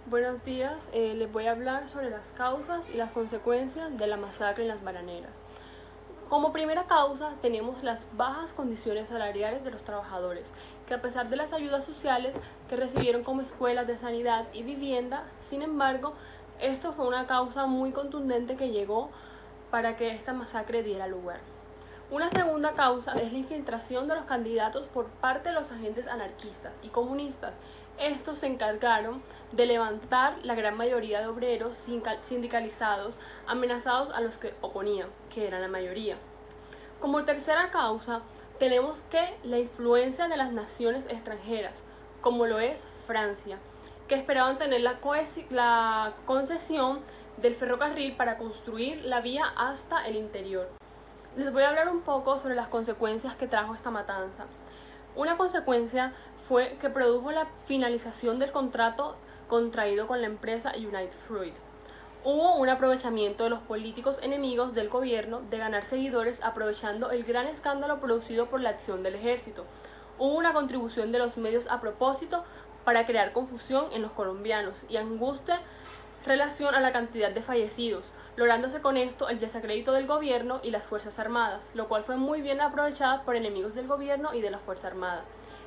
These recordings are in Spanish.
Buenos días, les voy a hablar sobre las causas y las consecuencias de la masacre en las bananeras. Como primera causa tenemos las bajas condiciones salariales de los trabajadores, que a pesar de las ayudas sociales que recibieron como escuelas de sanidad y vivienda, sin embargo, esto fue una causa muy contundente que llegó para que esta masacre diera lugar. Una segunda causa es la infiltración de los candidatos por parte de los agentes anarquistas y comunistas. Estos se encargaron de levantar la gran mayoría de obreros sindicalizados amenazados a los que oponían, que eran la mayoría. Como tercera causa, tenemos que la influencia de las naciones extranjeras, como lo es Francia, que esperaban tener la concesión del ferrocarril para construir la vía hasta el interior. Les voy a hablar un poco sobre las consecuencias que trajo esta matanza. Una consecuencia fue que produjo la finalización del contrato contraído con la empresa United Fruit. Hubo un aprovechamiento de los políticos enemigos del gobierno de ganar seguidores aprovechando el gran escándalo producido por la acción del ejército. Hubo una contribución de los medios a propósito para crear confusión en los colombianos y angustia relación a la cantidad de fallecidos, lográndose con esto el desacrédito del gobierno y las Fuerzas Armadas, lo cual fue muy bien aprovechada por enemigos del gobierno y de la Fuerza Armada.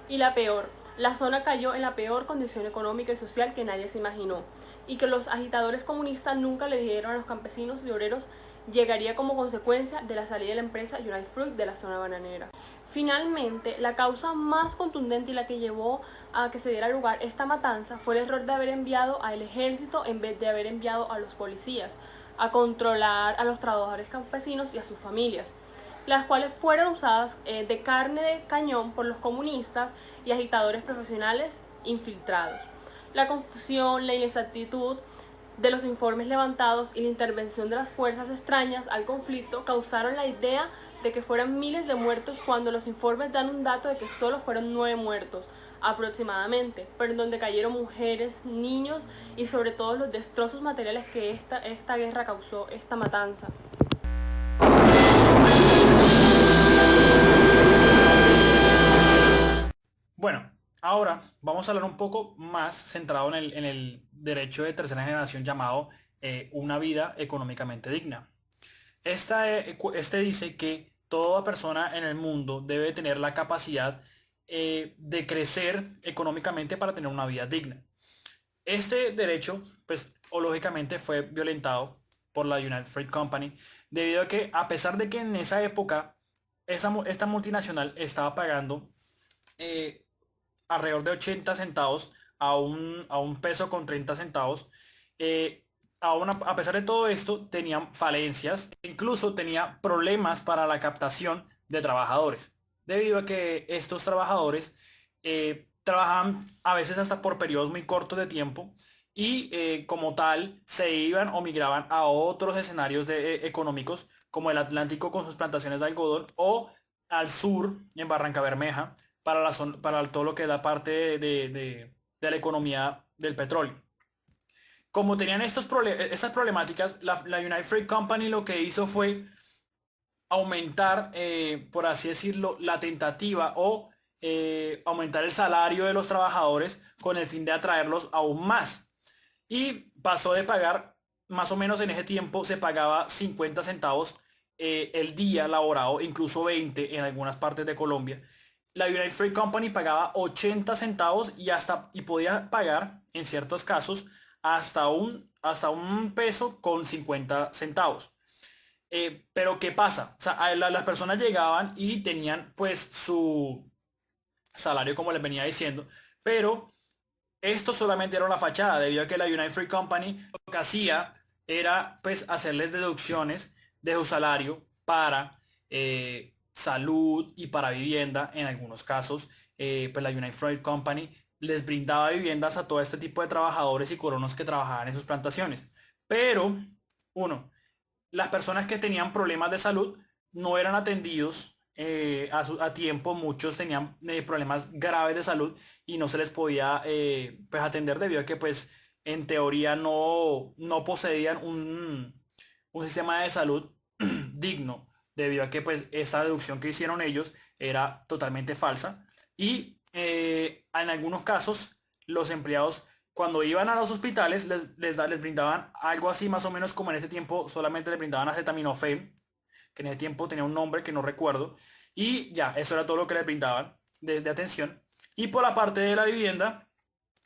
Y la peor, la zona cayó en la peor condición económica y social que nadie se imaginó, y que los agitadores comunistas nunca le dieron a los campesinos y obreros llegaría como consecuencia de la salida de la empresa United Fruit de la zona bananera. Finalmente, la causa más contundente y la que llevó a que se diera lugar esta matanza fue el error de haber enviado al ejército en vez de haber enviado a los policías a controlar a los trabajadores campesinos y a sus familias, las cuales fueron usadas de carne de cañón por los comunistas y agitadores profesionales infiltrados. La confusión, la inexactitud de los informes levantados y la intervención de las fuerzas extrañas al conflicto causaron la idea de que fueran miles de muertos cuando los informes dan un dato de que solo fueron 9 muertos aproximadamente, pero en donde cayeron mujeres, niños y sobre todo los destrozos materiales que esta guerra causó, esta matanza. Bueno, ahora vamos a hablar un poco más centrado en el derecho de tercera generación llamado una vida económicamente digna. Este dice que toda persona en el mundo debe tener la capacidad de crecer económicamente para tener una vida digna. Este derecho, pues, o lógicamente fue violentado por la United Fruit Company, debido a que, a pesar de que en esa época esta multinacional estaba pagando eh, alrededor de 80 centavos a un peso con 30 centavos. A pesar de todo esto, tenían falencias, e incluso tenía problemas para la captación de trabajadores, debido a que estos trabajadores trabajaban a veces hasta por periodos muy cortos de tiempo y como tal se iban o migraban a otros escenarios económicos como el Atlántico con sus plantaciones de algodón o al sur en Barranca Bermeja para todo lo que da parte de la economía del petróleo. Como tenían estas problemáticas, la United Fruit Company lo que hizo fue aumentar, por así decirlo, la tentativa o aumentar el salario de los trabajadores con el fin de atraerlos aún más. Y pasó de pagar, más o menos en ese tiempo se pagaba 50 centavos el día laborado, incluso 20 en algunas partes de Colombia. La United Fruit Company pagaba 80 centavos y podía pagar en ciertos casos hasta un peso con 50 centavos. Pero ¿qué pasa? O sea, las personas llegaban y tenían pues su salario como les venía diciendo, pero esto solamente era una fachada, debido a que la United Fruit Company lo que hacía era pues hacerles deducciones de su salario para salud y para vivienda. En algunos casos, pues la United Fruit Company les brindaba viviendas a todo este tipo de trabajadores y colonos que trabajaban en sus plantaciones. Pero, uno, las personas que tenían problemas de salud no eran atendidos a tiempo. Muchos tenían problemas graves de salud y no se les podía pues atender debido a que pues en teoría no poseían un sistema de salud digno, debido a que pues esta deducción que hicieron ellos era totalmente falsa y en algunos casos los empleados cuando iban a los hospitales les brindaban algo así más o menos como en ese tiempo solamente les brindaban acetaminofén, que en ese tiempo tenía un nombre que no recuerdo, y ya, eso era todo lo que les brindaban de atención. Y por la parte de la vivienda,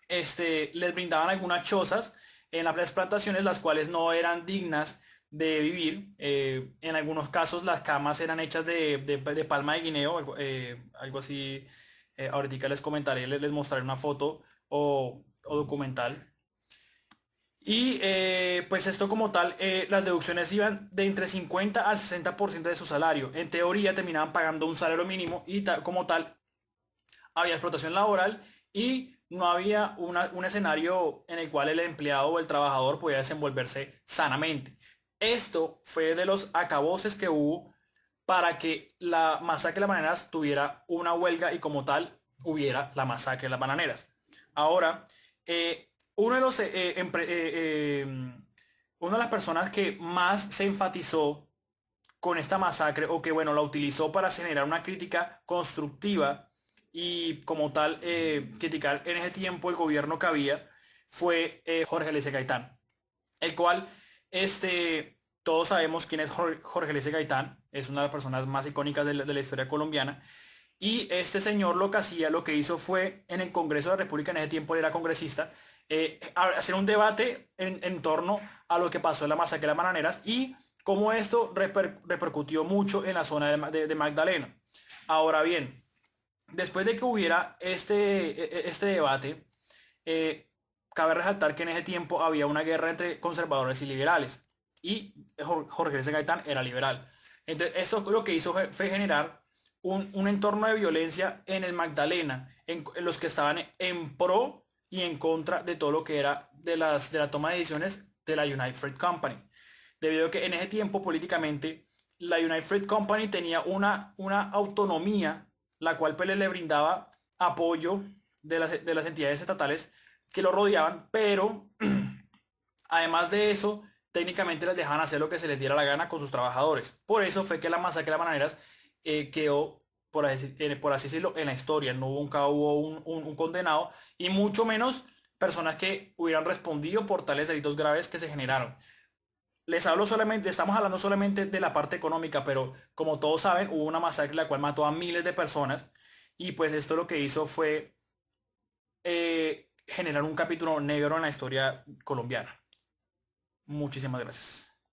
les brindaban algunas chozas en las plantaciones, las cuales no eran dignas de vivir. En algunos casos las camas eran hechas de palma de guineo, algo así. Ahorita les comentaré, les mostraré una foto o documental. Y pues esto como tal, las deducciones iban de entre 50 al 60% de su salario. En teoría terminaban pagando un salario mínimo y como tal había explotación laboral y no había un escenario en el cual el empleado o el trabajador podía desenvolverse sanamente. Esto fue de los acaboses que hubo para que la masacre de las bananeras tuviera una huelga y como tal hubiera la masacre de las bananeras. Ahora, uno de los una de las personas que más se enfatizó con esta masacre o que bueno la utilizó para generar una crítica constructiva y como tal criticar en ese tiempo el gobierno que había fue Jorge Eliezer Gaitán, el cual todos sabemos quién es Jorge Eliezer Gaitán, es una de las personas más icónicas de la historia colombiana. Y este señor lo que hacía, lo que hizo fue en el Congreso de la República, en ese tiempo él era congresista, hacer un debate en torno a lo que pasó en la masacre de las bananeras y cómo esto repercutió mucho en la zona de Magdalena. Ahora bien, después de que hubiera este debate, cabe resaltar que en ese tiempo había una guerra entre conservadores y liberales y Jorge Eliezer Gaitán era liberal. Entonces, esto lo que hizo fue generar un entorno de violencia en el Magdalena, en los que estaban en pro y en contra de todo lo que era de la toma de decisiones de la United Fruit Company. Debido a que en ese tiempo políticamente la United Fruit Company tenía una autonomía, la cual pues le brindaba apoyo de las entidades estatales que lo rodeaban, pero además de eso, técnicamente les dejaban hacer lo que se les diera la gana con sus trabajadores. Por eso fue que la masacre de las bananeras quedó, por así decirlo, en la historia. Nunca hubo un condenado y mucho menos personas que hubieran respondido por tales delitos graves que se generaron. Les hablo solamente, estamos hablando solamente de la parte económica, pero como todos saben, hubo una masacre la cual mató a miles de personas y pues esto lo que hizo fue generar un capítulo negro en la historia colombiana. Muchísimas gracias.